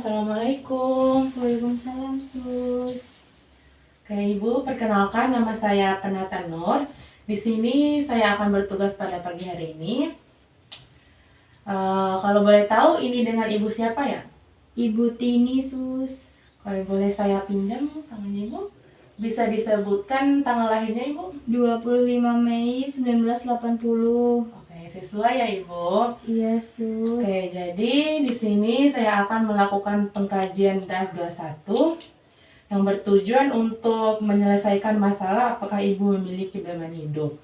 Assalamualaikum. Waalaikumsalam, Sus. Oke, Ibu, perkenalkan nama saya Penata Nur. Di sini saya akan bertugas pada pagi hari ini. Kalau boleh tahu, ini dengan Ibu siapa ya? Ibu Tini, Sus. Kalau boleh saya pinjam tangannya Ibu, bisa disebutkan tanggal lahirnya Ibu? 25 Mei 1980. Oke, sesuai ya Ibu. Iya, Sus. Oke, jadi di sini saya akan melakukan pengkajian DAS 21 yang bertujuan untuk menyelesaikan masalah apakah Ibu memiliki beban hidup.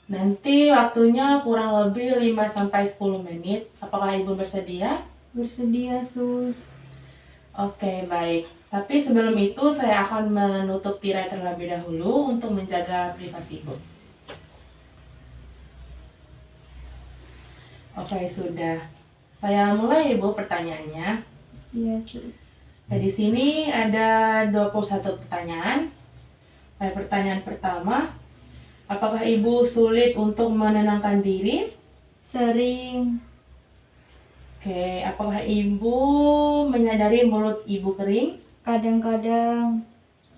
Nanti waktunya kurang lebih 5-10 menit. Apakah Ibu bersedia? Bersedia, Sus. Oke, baik. Tapi sebelum itu saya akan menutup tirai terlebih dahulu untuk menjaga privasi Ibu. Oke, sudah. Saya mulai Ibu pertanyaannya. Iya, Sus. Nah, di sini ada 21 pertanyaan. Pertanyaan pertama, apakah Ibu sulit untuk menenangkan diri? Sering. Oke, apakah Ibu menyadari mulut Ibu kering? Kadang-kadang.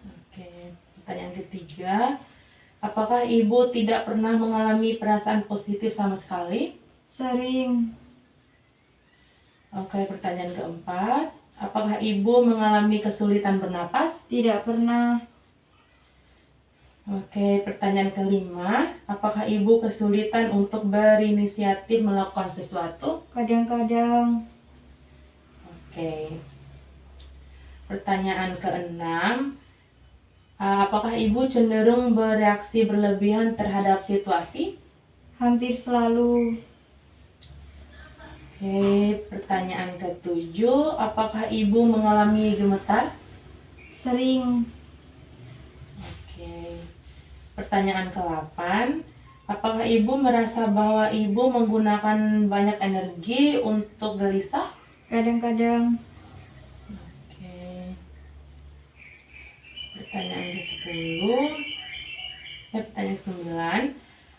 Oke, pertanyaan ketiga, apakah Ibu tidak pernah mengalami perasaan positif sama sekali? Sering. Oke, pertanyaan keempat, apakah Ibu mengalami kesulitan bernapas? Tidak pernah. Oke, pertanyaan kelima, apakah Ibu kesulitan untuk berinisiatif melakukan sesuatu? Kadang-kadang. Oke. Pertanyaan keenam, apakah Ibu cenderung bereaksi berlebihan terhadap situasi? Hampir selalu. Oke, pertanyaan ketujuh, apakah Ibu mengalami gemetar? Sering. Oke. Pertanyaan ke-8, apakah Ibu merasa bahwa Ibu menggunakan banyak energi untuk gelisah? Kadang-kadang. Oke. Pertanyaan ke-10, pertanyaan ke-9,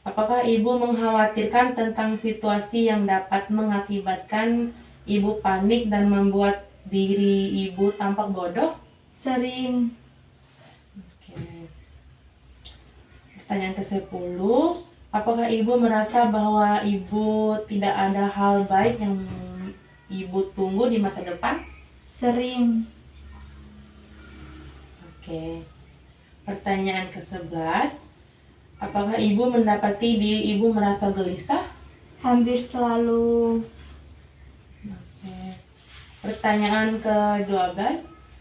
apakah Ibu mengkhawatirkan tentang situasi yang dapat mengakibatkan Ibu panik dan membuat diri Ibu tampak bodoh? Sering. Oke. Pertanyaan ke-10, apakah Ibu merasa bahwa Ibu tidak ada hal baik yang Ibu tunggu di masa depan? Sering. Oke. Pertanyaan ke-11, apakah Ibu mendapati diri Ibu merasa gelisah? Hampir selalu. Oke. Pertanyaan ke-12,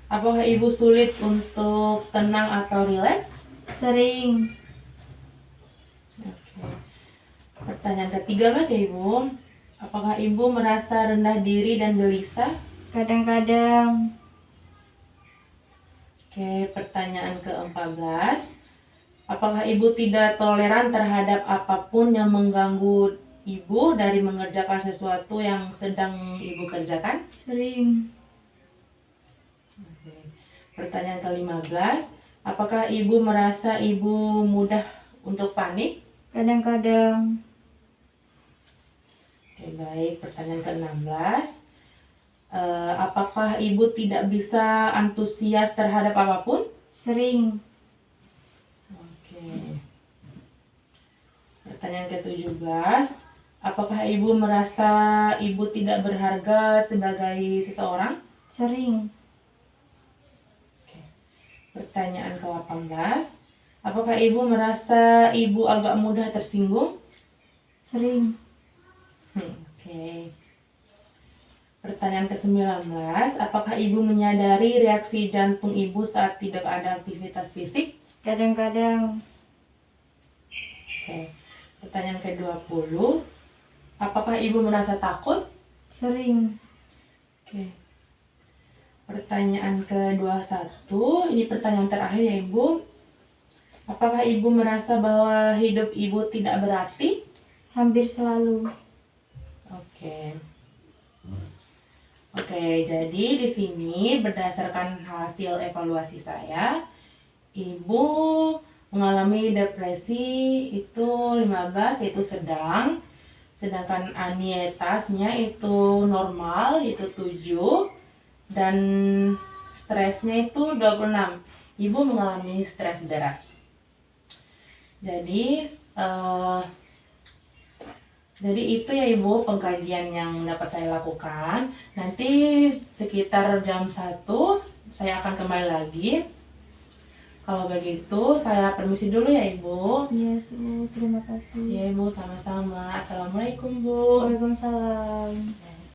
apakah Ibu sulit untuk tenang atau rileks? Sering. Oke. Pertanyaan ke-13 ya Ibu, apakah Ibu merasa rendah diri dan gelisah? Kadang-kadang. Oke, pertanyaan ke-14, apakah Ibu tidak toleran terhadap apapun yang mengganggu Ibu dari mengerjakan sesuatu yang sedang Ibu kerjakan? Sering. Oke. Pertanyaan ke-15, apakah Ibu merasa Ibu mudah untuk panik? Kadang-kadang. Oke, baik. Pertanyaan ke-16, apakah Ibu tidak bisa antusias terhadap apapun? Sering. Oke. Pertanyaan ke-17, apakah Ibu merasa Ibu tidak berharga sebagai seseorang? Sering. Oke. Pertanyaan ke-18, apakah Ibu merasa Ibu agak mudah tersinggung? Sering. Oke. Pertanyaan ke-19, apakah Ibu menyadari reaksi jantung Ibu saat tidak ada aktivitas fisik? Kadang-kadang. Oke. Pertanyaan ke-20, apakah Ibu merasa takut? Sering. Oke. Pertanyaan ke-21, ini pertanyaan terakhir ya Ibu. Apakah Ibu merasa bahwa hidup Ibu tidak berarti? Hampir selalu. Oke. Oke, jadi di sini berdasarkan hasil evaluasi saya, Ibu mengalami depresi itu 15, yaitu sedang. Sedangkan anietasnya itu normal, itu 7. dan stresnya itu 26. Ibu mengalami stres berat. Jadi itu ya Ibu pengkajian yang dapat saya lakukan. Nanti sekitar jam 1 saya akan kembali lagi. Kalau begitu saya permisi dulu ya Ibu. Iya, Sus. Terima kasih. Ya Ibu, sama-sama. Assalamualaikum Bu. Waalaikumsalam.